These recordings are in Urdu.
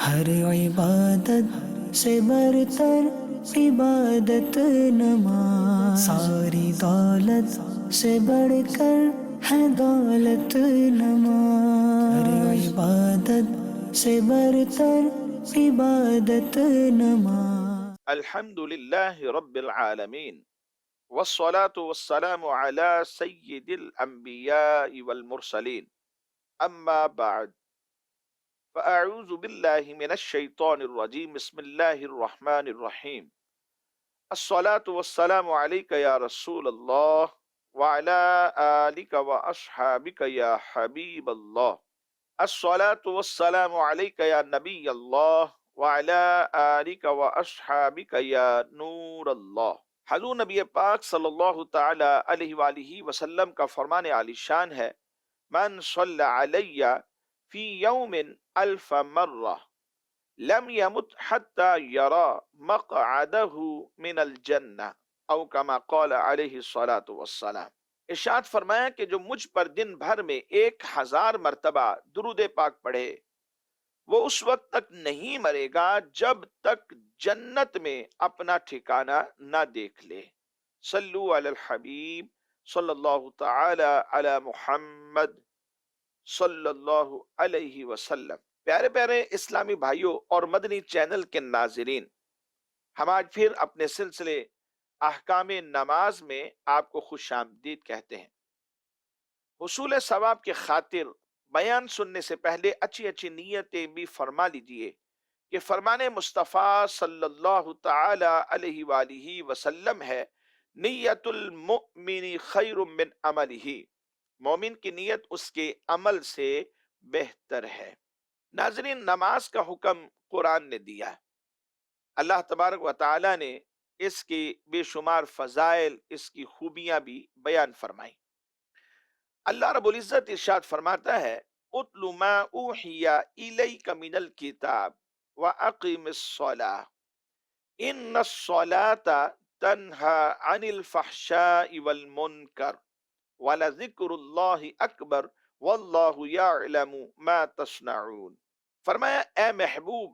ہر عبادت سے برتر عبادت نماز، ساری دولت سے بڑھ کر ہے دولت نماز، ہر عبادت سے برتر عبادت نماز۔ الحمد لله رب العالمين والصلاة والسلام على سيد الأنبياء والمرسلين أما بعد فأعوذ بالله من الشيطان الرجيم بسم الله الرحمن الرحيم الصلاة والسلام عليك يا رسول الله وعلى آلك وأصحابك يا حبيب الله الصلاة والسلام عليك يا نبي الله وعلى آلك وأصحابك يا نور الله۔ حضور نبی پاک صلی اللہ تعالی علیہ وآلہ وسلم کا فرمان عالی شان ہے، من صلی علی فی یوم الف مرہ لم یمت حتی یرا مقعدہ من الجنہ او کما قال علیہ الصلاۃ والسلام۔ ارشاد فرمایا کہ جو مجھ پر دن بھر میں 1000 مرتبہ درود پاک پڑھے وہ اس وقت تک نہیں مرے گا جب تک جنت میں اپنا ٹھکانہ نہ دیکھ لے۔ صلو علی الحبیب صلی اللہ تعالی علی محمد صلی اللہ علیہ وسلم۔ پیارے پیارے اسلامی بھائیوں اور مدنی چینل کے ناظرین، ہم آج پھر اپنے سلسلے احکام نماز میں آپ کو خوش آمدید کہتے ہیں۔ حصول ثواب کی خاطر بیان سننے سے پہلے اچھی اچھی نیتیں بھی فرما لیجئے کہ فرمان مصطفیٰ صلی اللہ تعالی علیہ وآلہ وسلم ہے، نیت المؤمن خیر من عملہ، مومن کی نیت اس کے عمل سے بہتر ہے۔ ناظرین، نماز کا حکم قرآن نے دیا، اللہ تبارک و تعالی نے اس کی بے شمار فضائل، اس کی خوبیاں بھی بیان فرمائی۔ اللہ رب العزت ارشاد فرماتا ہے، اتل ما اوحی الیک من الکتاب واقم الصلاۃ ان الصلاۃ تنہی عن الفحشاء والمنکر ولذکر اللہ اکبر واللہ یعلم ما تصنعون۔ فرمایا اے محبوب،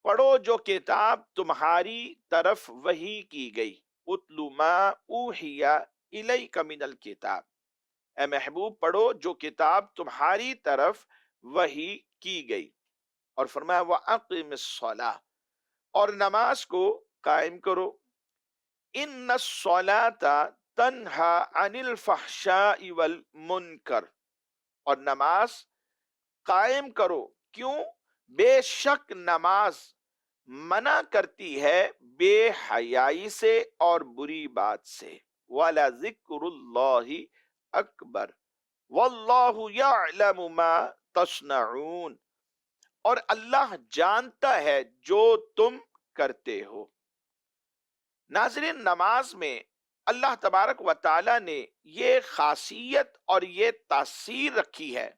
پڑھو جو کتاب تمہاری طرف وحی کی گئی، اتل ما اوحی الیک من الکتاب، اے محبوب پڑھو جو کتاب تمہاری طرف وحی کی گئی، اور فرمایا وَأَقِمِ الصَّلَاةَ، اور نماز کو قائم کرو، إِنَّ الصَّلَاةَ تَنْهَى عَنِ الْفَحْشَاءِ وَالْمُنْكَرِ، اور نماز قائم کرو، کیوں؟ بے شک نماز منع کرتی ہے بے حیائی سے اور بری بات سے، وَلَذِكْرُ اللَّهِ اکبر واللہ یعلم ما تصنعون، اور اللہ جانتا ہے جو تم کرتے ہو۔ ناظرین، نماز میں اللہ تبارک و تعالی نے یہ خاصیت اور یہ تاثیر رکھی ہے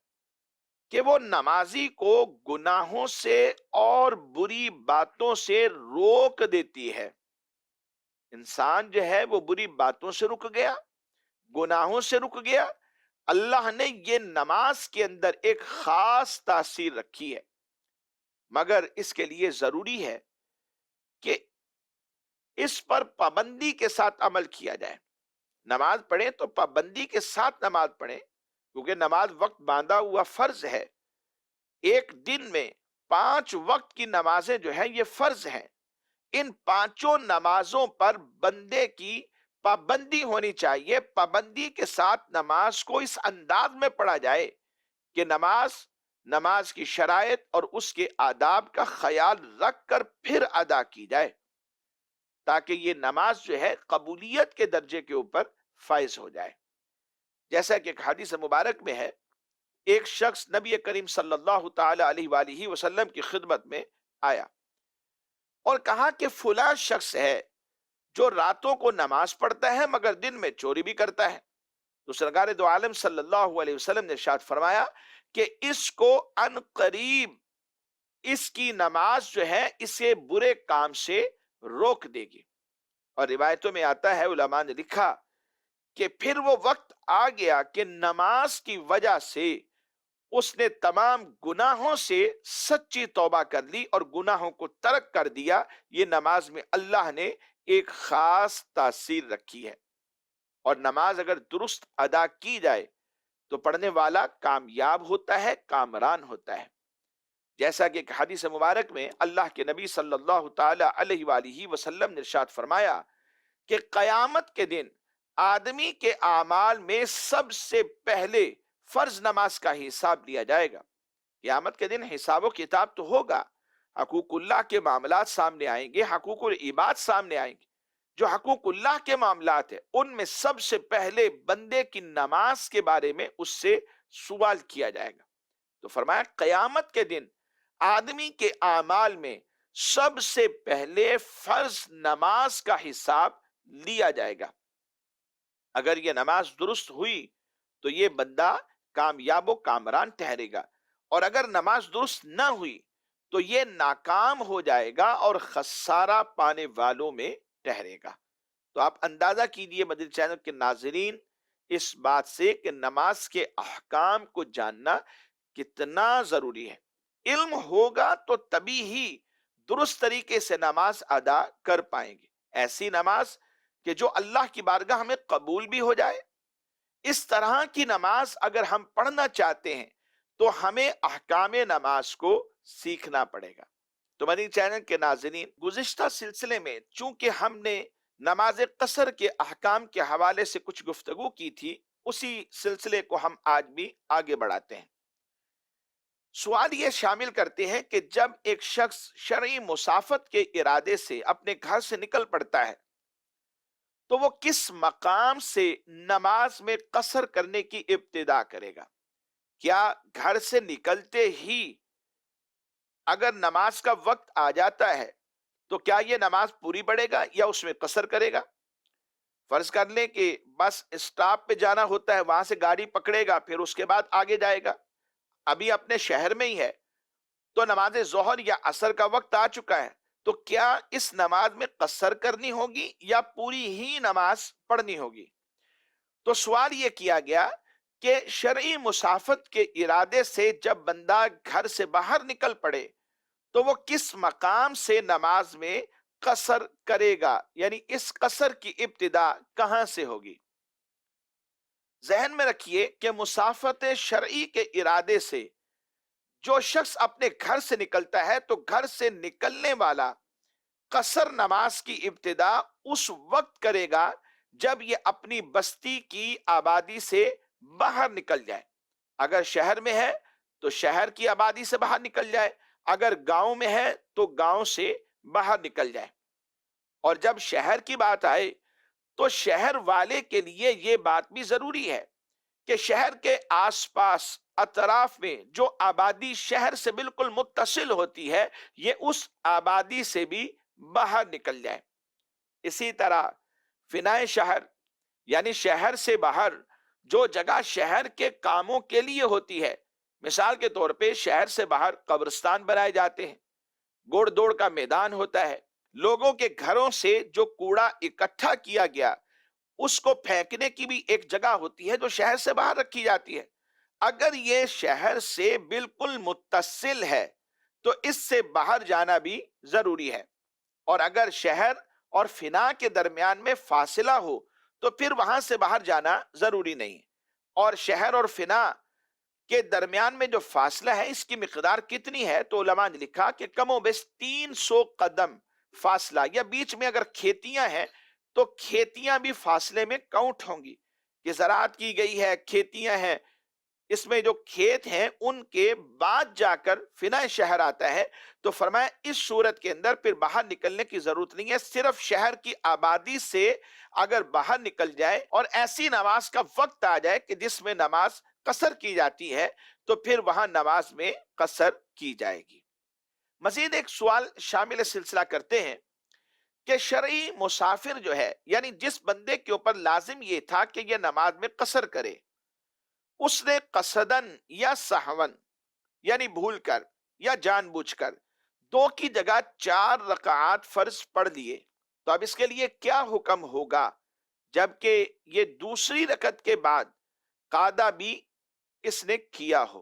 کہ وہ نمازی کو گناہوں سے اور بری باتوں سے روک دیتی ہے۔ انسان جو ہے وہ بری باتوں سے رک گیا، گناہوں سے رک گیا، اللہ نے یہ نماز کے اندر ایک خاص تاثیر رکھی ہے، مگر اس کے لیے ضروری ہے کہ اس پر پابندی کے ساتھ عمل کیا جائے۔ نماز پڑھیں تو پابندی کے ساتھ نماز پڑھیں، کیونکہ نماز وقت باندھا ہوا فرض ہے۔ ایک دن میں 5 وقت کی نمازیں جو ہیں یہ فرض ہیں۔ ان 5 نمازوں پر بندے کی پابندی ہونی چاہیے، پابندی کے ساتھ نماز کو اس انداز میں پڑھا جائے کہ نماز کی شرائط اور اس کے آداب کا خیال رکھ کر پھر ادا کی جائے، تاکہ یہ نماز جو ہے قبولیت کے درجے کے اوپر فائز ہو جائے۔ جیسا کہ ایک حدیث مبارک میں ہے، ایک شخص نبی کریم صلی اللہ تعالی علیہ وآلہ وسلم کی خدمت میں آیا اور کہا کہ فلاں شخص ہے جو راتوں کو نماز پڑھتا ہے مگر دن میں چوری بھی کرتا ہے۔ تو سرکار دو عالم صلی اللہ علیہ وسلم نے ارشاد فرمایا کہ اس کو ان قریب اس کی نماز جو ہے اسے برے کام سے روک دے گی۔ اور روایتوں میں آتا ہے، علماء نے لکھا کہ پھر وہ وقت آ گیا کہ نماز کی وجہ سے اس نے تمام گناہوں سے سچی توبہ کر لی اور گناہوں کو ترک کر دیا، یہ نماز میں اللہ نے ایک خاص تاثیر رکھی ہے۔ اور نماز اگر درست ادا کی جائے تو پڑھنے والا کامیاب ہوتا ہے، کامران ہوتا ہے۔ جیسا کہ ایک حدیث مبارک میں اللہ کے نبی صلی اللہ تعالی علیہ وآلہ وسلم نے ارشاد فرمایا کہ قیامت کے دن آدمی کے اعمال میں سب سے پہلے فرض نماز کا حساب لیا جائے گا۔ قیامت کے دن حساب و کتاب تو ہوگا، حقوق اللہ کے معاملات سامنے آئیں گے، حقوق العباد سامنے آئیں گے۔ جو حقوق اللہ کے معاملات ہیں ان میں سب سے پہلے بندے کی نماز کے بارے میں اس سے سوال کیا جائے گا۔ تو فرمایا قیامت کے دن آدمی کے اعمال میں سب سے پہلے فرض نماز کا حساب لیا جائے گا۔ اگر یہ نماز درست ہوئی تو یہ بندہ کامیاب و کامران ٹھہرے گا، اور اگر نماز درست نہ ہوئی تو یہ ناکام ہو جائے گا اور خسارہ پانے والوں میں ٹھہرے گا۔ تو آپ اندازہ کیجئے مدنی چینل کے ناظرین اس بات سے کہ نماز کے احکام کو جاننا کتنا ضروری ہے۔ علم ہوگا تو تبھی ہی درست طریقے سے نماز ادا کر پائیں گے، ایسی نماز کہ جو اللہ کی بارگاہ میں قبول بھی ہو جائے۔ اس طرح کی نماز اگر ہم پڑھنا چاہتے ہیں تو ہمیں احکام نماز کو سیکھنا پڑے گا۔ تو مدنی چینل کے ناظرین، گزشتہ سلسلے میں چونکہ ہم نے نماز قصر کے احکام کے حوالے سے کچھ گفتگو کی تھی، اسی سلسلے کو ہم آج بھی آگے بڑھاتے ہیں۔ سوال یہ شامل کرتے ہیں کہ جب ایک شخص شرعی مسافت کے ارادے سے اپنے گھر سے نکل پڑتا ہے تو وہ کس مقام سے نماز میں قصر کرنے کی ابتدا کرے گا؟ کیا گھر سے نکلتے ہی اگر نماز کا وقت آ جاتا ہے تو کیا یہ نماز پوری پڑھے گا یا اس میں قصر کرے گا؟ فرض کر لیں کہ بس اسٹاپ پہ جانا ہوتا ہے، وہاں سے گاڑی پکڑے گا، پھر اس کے بعد آگے جائے گا، ابھی اپنے شہر میں ہی ہے تو نماز ظہر یا عصر کا وقت آ چکا ہے، تو کیا اس نماز میں قصر کرنی ہوگی یا پوری ہی نماز پڑھنی ہوگی؟ تو سوال یہ کیا گیا کہ شرعی مسافت کے ارادے سے جب بندہ گھر سے باہر نکل پڑے تو وہ کس مقام سے نماز میں قصر کرے گا، یعنی اس قصر کی ابتدا کہاں سے ہوگی؟ ذہن میں رکھیے کہ مسافت شرعی کے ارادے سے جو شخص اپنے گھر سے نکلتا ہے تو گھر سے نکلنے والا قصر نماز کی ابتدا اس وقت کرے گا جب یہ اپنی بستی کی آبادی سے باہر نکل جائے۔ اگر شہر میں ہے تو شہر کی آبادی سے باہر نکل جائے، اگر گاؤں میں ہے تو گاؤں سے باہر نکل جائے۔ اور جب شہر کی بات آئے تو شہر والے کے لیے یہ بات بھی ضروری ہے کہ شہر کے آس پاس اطراف میں جو آبادی شہر سے بالکل متصل ہوتی ہے یہ اس آبادی سے بھی باہر نکل جائے۔ اسی طرح فنائے شہر یعنی شہر سے باہر جو جگہ شہر کے کاموں کے لیے ہوتی ہے، مثال کے طور پہ شہر سے باہر قبرستان بنائے جاتے ہیں، گھوڑ دوڑ کا میدان ہوتا ہے، لوگوں کے گھروں سے جو کوڑا اکٹھا کیا گیا اس کو پھینکنے کی بھی ایک جگہ ہوتی ہے جو شہر سے باہر رکھی جاتی ہے۔ اگر یہ شہر سے بالکل متصل ہے تو اس سے باہر جانا بھی ضروری ہے، اور اگر شہر اور فنا کے درمیان میں فاصلہ ہو تو پھر وہاں سے باہر جانا ضروری نہیں۔ اور شہر اور فنا کے درمیان میں جو فاصلہ ہے اس کی مقدار کتنی ہے؟ تو علماء نے لکھا کہ کم و بیش 300 قدم فاصلہ، یا بیچ میں اگر کھیتیاں ہیں تو کھیتیاں بھی فاصلے میں کاؤنٹ ہوں گی کہ زراعت کی گئی ہے، کھیتیاں ہیں، اس میں جو کھیت ہیں ان کے بعد جا کر فنا شہر آتا ہے۔ تو فرمایا اس صورت کے اندر پھر باہر نکلنے کی ضرورت نہیں ہے، صرف شہر کی آبادی سے اگر باہر نکل جائے اور ایسی نماز کا وقت آ جائے کہ جس میں نماز قصر کی جاتی ہے تو پھر وہاں نماز میں قصر کی جائے گی۔ مزید ایک سوال شامل سلسلہ کرتے ہیں کہ شرعی مسافر جو ہے، یعنی جس بندے کے اوپر لازم یہ تھا کہ یہ نماز میں قصر کرے، اس نے قصدن یا سہون یعنی بھول کر یا جان بوجھ کر 2 کی جگہ 4 رکعات فرض پڑھ لیے، تو اب اس کے لیے کیا حکم ہوگا جبکہ یہ دوسری رکعت کے بعد قعدہ بھی اس نے کیا ہو؟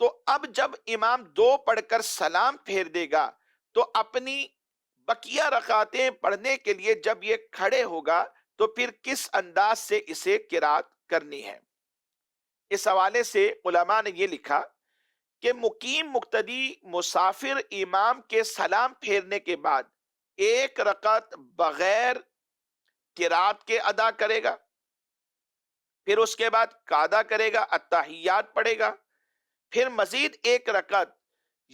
تو اب جب امام 2 پڑھ کر سلام پھیر دے گا تو اپنی بقیہ رکعتیں پڑھنے کے لیے جب یہ کھڑے ہوگا تو پھر کس انداز سے اسے قرات کرنی ہے. اس حوالے سے علماء نے یہ لکھا کہ مقیم مقتدی مسافر امام کے سلام پھیرنے کے بعد 1 رکعت بغیر قرات کے ادا کرے گا، پھر اس کے بعد قعدہ کرے گا، التحیات پڑھے گا، پھر مزید 1 رکعت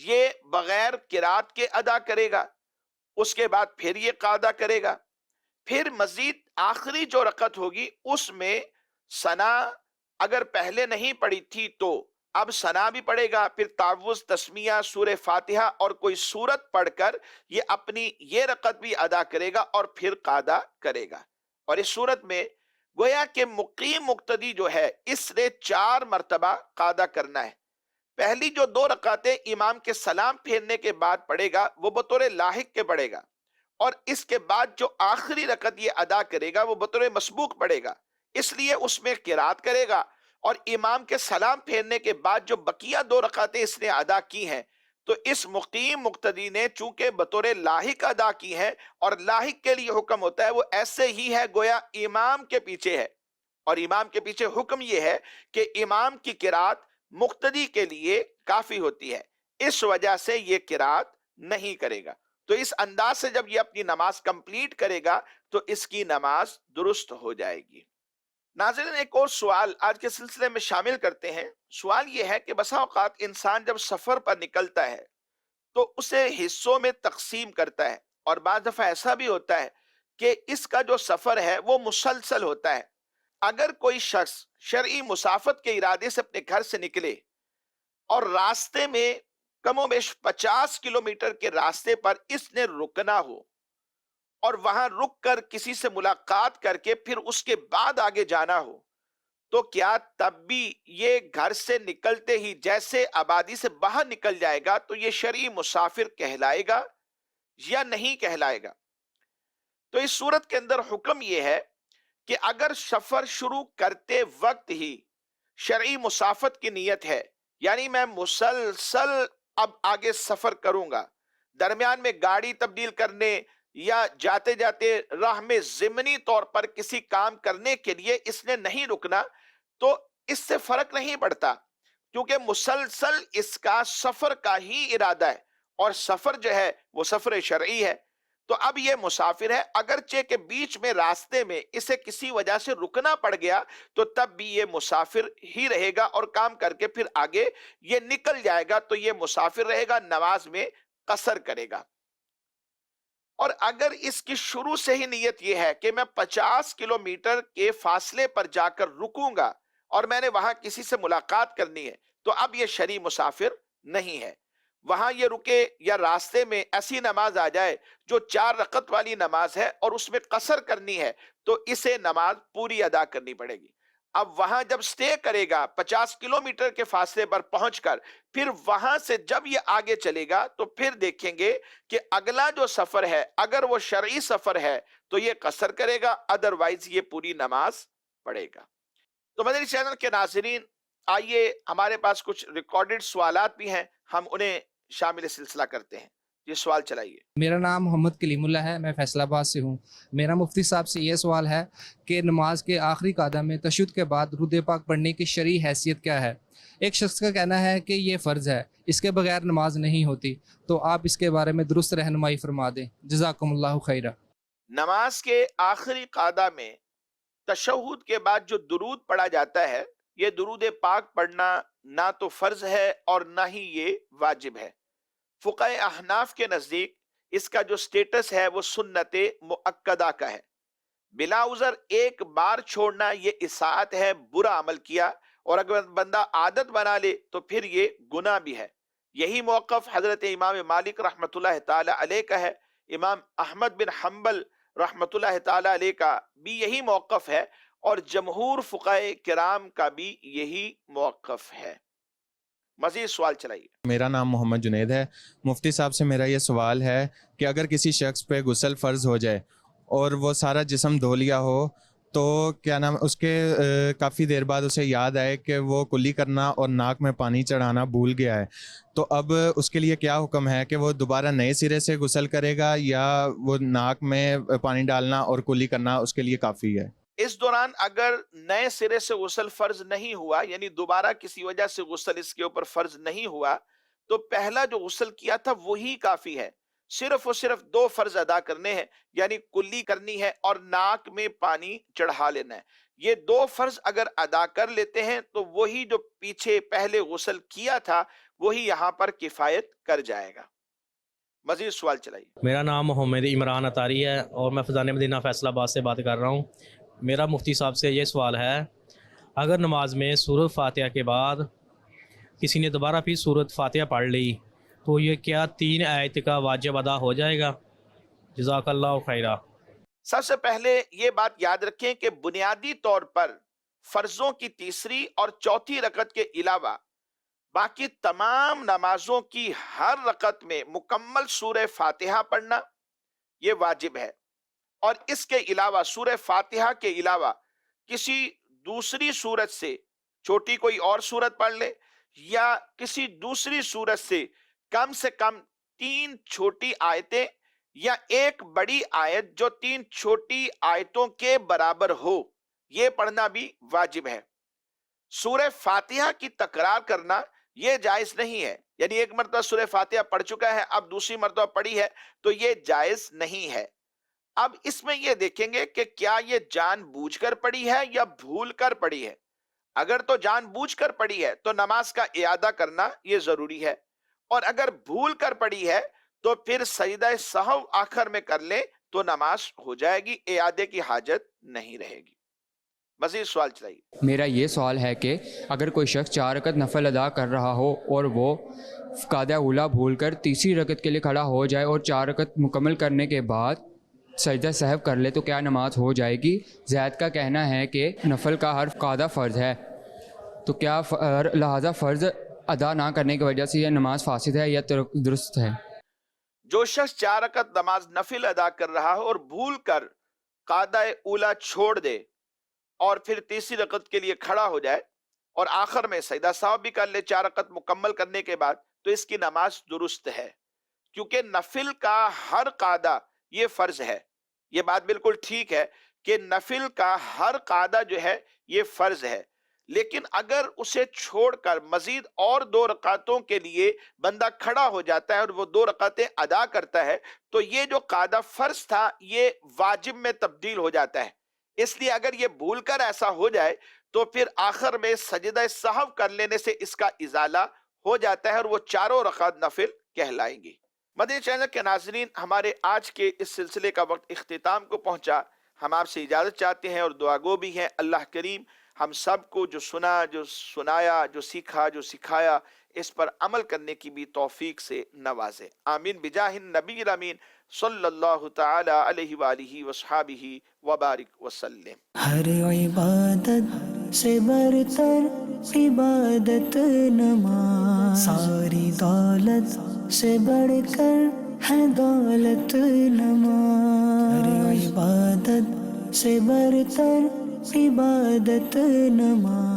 یہ بغیر قرات کے ادا کرے گا، اس کے بعد پھر یہ قعدہ کرے گا، پھر مزید آخری جو رکعت ہوگی اس میں ثنا اگر پہلے نہیں پڑھی تھی تو اب ثنا بھی پڑھے گا، پھر تعوذ، تسمیہ، سورہ فاتحہ اور کوئی سورت پڑھ کر یہ اپنی یہ رکعت بھی ادا کرے گا اور پھر قعدہ کرے گا. اور اس صورت میں گویا کہ مقیم مقتدی جو ہے اس نے 4 مرتبہ قعدہ کرنا ہے. پہلی جو 2 رکعتیں امام کے سلام پھیرنے کے بعد پڑھے گا وہ بطور لاحق کے پڑھے گا، اور اس کے بعد جو آخری رکعت یہ ادا کرے گا وہ بطور مسبوق پڑھے گا، اس لیے اس میں قرات کرے گا. اور امام کے سلام پھیرنے کے بعد جو بقیہ 2 رکعتیں اس نے ادا کی ہیں تو اس مقیم مقتدی نے چونکہ بطور لاحق ادا کی ہیں، اور لاحق کے لیے حکم ہوتا ہے وہ ایسے ہی ہے گویا امام کے پیچھے ہے، اور امام کے پیچھے حکم یہ ہے کہ امام کی قرات مقتدی کے لیے کافی ہوتی ہے، اس وجہ سے یہ قرات نہیں کرے گا. تو اس انداز سے جب یہ اپنی نماز کمپلیٹ کرے گا تو اس کی نماز درست ہو جائے گی. ناظرین، ایک اور سوال آج کے سلسلے میں شامل کرتے ہیں. سوال یہ ہے کہ بسا اوقات انسان جب سفر پر نکلتا ہے تو اسے حصوں میں تقسیم کرتا ہے، اور بعض دفعہ ایسا بھی ہوتا ہے کہ اس کا جو سفر ہے وہ مسلسل ہوتا ہے. اگر کوئی شخص شرعی مسافت کے ارادے سے اپنے گھر سے نکلے اور راستے میں کم و بیش 50 کلومیٹر کے راستے پر اس نے رکنا ہو اور وہاں رک کر کسی سے ملاقات کر کے پھر اس کے بعد آگے جانا ہو، تو کیا تب بھی یہ گھر سے نکلتے ہی جیسے آبادی سے باہر نکل جائے گا تو یہ شرعی مسافر کہلائے گا یا نہیں کہلائے گا؟ تو اس صورت کے اندر حکم یہ ہے کہ اگر سفر شروع کرتے وقت ہی شرعی مسافت کی نیت ہے، یعنی میں مسلسل اب آگے سفر کروں گا، درمیان میں گاڑی تبدیل کرنے یا جاتے جاتے راہ میں ضمنی طور پر کسی کام کرنے کے لیے اس نے نہیں رکنا، تو اس سے فرق نہیں پڑتا، کیونکہ مسلسل اس کا سفر کا ہی ارادہ ہے، اور سفر جو ہے وہ سفر شرعی ہے. تو اب یہ مسافر ہے، اگرچہ کہ بیچ میں راستے میں اسے کسی وجہ سے رکنا پڑ گیا تو تب بھی یہ مسافر ہی رہے گا، اور کام کر کے پھر آگے یہ نکل جائے گا تو یہ مسافر رہے گا، نماز میں قصر کرے گا. اور اگر اس کی شروع سے ہی نیت یہ ہے کہ میں 50 کلومیٹر کے فاصلے پر جا کر رکوں گا اور میں نے وہاں کسی سے ملاقات کرنی ہے، تو اب یہ شرعی مسافر نہیں ہے. وہاں یہ رکے یا راستے میں ایسی نماز آ جائے جو 4 رکعت والی نماز ہے اور اس میں قصر کرنی ہے تو اسے نماز پوری ادا کرنی پڑے گی. اب وہاں جب سٹے کرے گا 50 کلومیٹر کے فاصلے پر پہنچ کر، پھر وہاں سے جب یہ آگے چلے گا تو پھر دیکھیں گے کہ اگلا جو سفر ہے اگر وہ شرعی سفر ہے تو یہ قصر کرے گا، ادروائز یہ پوری نماز پڑھے گا. تو مدنی چینل کے ناظرین، آئیے ہمارے پاس کچھ ریکارڈڈ سوالات بھی ہیں، ہم انہیں شامل سلسلہ کرتے ہیں. یہ سوال چلائیے. میرا نام محمد کلیم اللہ ہے، میں فیصل آباد سے ہوں. میرا مفتی صاحب سے یہ سوال ہے کہ نماز کے آخری قعدہ میں تشہد کے بعد درود پاک پڑھنے کی شرعی حیثیت کیا ہے؟ ایک شخص کا کہنا ہے کہ یہ فرض ہے، اس کے بغیر نماز نہیں ہوتی، تو آپ اس کے بارے میں درست رہنمائی فرما دیں، جزاکم اللہ خیرہ. نماز کے آخری قعدہ میں تشہد کے بعد جو درود پڑھا جاتا ہے، یہ درود پاک پڑھنا نہ تو فرض ہے اور نہ ہی یہ واجب ہے. فقہ احناف کے نزدیک اس کا جو سٹیٹس ہے وہ سنت مؤکدہ کا ہے. بلا عذر ایک بار چھوڑنا یہ اساءت ہے، برا عمل کیا، اور اگر بندہ عادت بنا لے تو پھر یہ گناہ بھی ہے. یہی موقف حضرت امام مالک رحمۃ اللہ تعالی علیہ کا ہے، امام احمد بن حنبل رحمۃ اللہ تعالی علیہ کا بھی یہی موقف ہے، اور جمہور فقہاء کرام کا بھی یہی موقف ہے. مزید سوال چلائیے. میرا نام محمد جنید ہے. مفتی صاحب سے میرا یہ سوال ہے کہ اگر کسی شخص پہ غسل فرض ہو جائے اور وہ سارا جسم دھو لیا ہو تو کیا نام اس کے کافی دیر بعد اسے یاد آئے کہ وہ کلی کرنا اور ناک میں پانی چڑھانا بھول گیا ہے، تو اب اس کے لیے کیا حکم ہے کہ وہ دوبارہ نئے سرے سے غسل کرے گا یا وہ ناک میں پانی ڈالنا اور کلی کرنا اس کے لیے کافی ہے؟ اس دوران اگر نئے سرے سے غسل فرض نہیں ہوا، یعنی دوبارہ کسی وجہ سے غسل اس کے اوپر فرض نہیں ہوا، تو پہلا جو غسل کیا تھا وہی کافی ہے۔ صرف اور صرف 2 فرض ادا کرنے ہیں، یعنی کلی کرنی ہے اور ناک میں پانی چڑھا لینا ہے۔ یہ 2 فرض اگر ادا کر لیتے ہیں تو وہی جو پیچھے پہلے غسل کیا تھا وہی یہاں پر کفایت کر جائے گا۔ مزید سوال چلائیے۔ میرا نام محمد عمران اطاری ہے اور میں فیضان مدینہ فیصل آباد سے بات کر رہا ہوں۔ میرا مفتی صاحب سے یہ سوال ہے، اگر نماز میں سورۃ فاتحہ کے بعد کسی نے دوبارہ پھر سورۃ فاتحہ پڑھ لی تو یہ کیا 3 آیت کا واجب ادا ہو جائے گا؟ جزاک اللہ خیرہ۔ سب سے پہلے یہ بات یاد رکھیں کہ بنیادی طور پر فرضوں کی تیسری اور چوتھی رکعت کے علاوہ باقی تمام نمازوں کی ہر رکعت میں مکمل سورہ فاتحہ پڑھنا یہ واجب ہے، اور اس کے علاوہ سورہ فاتحہ کے علاوہ کسی دوسری سورت سے چھوٹی کوئی اور سورت پڑھ لے یا کسی دوسری سورت سے کم 3 چھوٹی آیتیں یا ایک بڑی آیت جو 3 چھوٹی آیتوں کے برابر ہو، یہ پڑھنا بھی واجب ہے۔ سورہ فاتحہ کی تکرار کرنا یہ جائز نہیں ہے، یعنی ایک مرتبہ سورہ فاتحہ پڑھ چکا ہے اب دوسری مرتبہ پڑھی ہے تو یہ جائز نہیں ہے۔ اب اس میں یہ دیکھیں گے کہ کیا یہ جان بوجھ کر پڑھی ہے یا بھول کر پڑھی ہے۔ اگر تو جان بوجھ کر پڑھی ہے تو نماز کا اعادہ کرنا یہ ضروری ہے، اور اگر بھول کر پڑھی ہے تو پھر سجدہ سہو آخر میں کر لیں تو نماز ہو جائے گی، اعادے کی حاجت نہیں رہے گی۔ مزید سوال چلائیے۔ میرا یہ سوال ہے کہ اگر کوئی شخص 4 رکعت نفل ادا کر رہا ہو اور وہ قاعدہ اولیٰ بھول کر تیسری رکعت کے لیے کھڑا ہو جائے اور 4 رکعت مکمل کرنے کے بعد سجدہ سہو کر لے تو کیا نماز ہو جائے گی؟ زید کا کہنا ہے کہ نفل کا ہر قاعدہ فرض ہے، تو کیا لہذا فرض ادا نہ کرنے کی وجہ سے یہ نماز فاسد ہے یا درست ہے؟ جو شخص 4 رکعت نماز نفل ادا کر رہا ہو اور بھول کر قاعدہ اولیٰ چھوڑ دے اور پھر تیسری رکعت کے لیے کھڑا ہو جائے اور آخر میں سجدہ سہو بھی کر لے 4 رکعت مکمل کرنے کے بعد، تو اس کی نماز درست ہے، کیونکہ نفل کا ہر قاعدہ یہ فرض ہے۔ یہ بات بالکل ٹھیک ہے کہ نفل کا ہر قاعدہ جو ہے یہ فرض ہے، لیکن اگر اسے چھوڑ کر مزید اور 2 رکعتوں کے لیے بندہ کھڑا ہو جاتا ہے اور وہ 2 رکعتیں ادا کرتا ہے تو یہ جو قاعدہ فرض تھا یہ واجب میں تبدیل ہو جاتا ہے۔ اس لیے اگر یہ بھول کر ایسا ہو جائے تو پھر آخر میں سجدہ سہو کر لینے سے اس کا ازالہ ہو جاتا ہے اور وہ 4 رکعت نفل کہلائیں گی۔ مدنی چینل کے ناظرین، ہمارے آج کے اس سلسلے کا وقت اختتام کو پہنچا۔ ہم آپ سے اجازت چاہتے ہیں اور دعا گو بھی ہیں اللہ کریم ہم سب کو جو سنا، جو سنایا، جو سیکھا، جو سکھایا، اس پر عمل کرنے کی بھی توفیق سے نوازے۔ آمین بجاہ النبی الامین صلی اللہ تعالی علیہ وآلہ وصحابہ وبارک وسلم۔ ہر عبادت سے برتر عبادت نماز، ساری دولت سے بڑھ کر ہے دولت نماز، ہر عبادت سے برتر عبادت نماز۔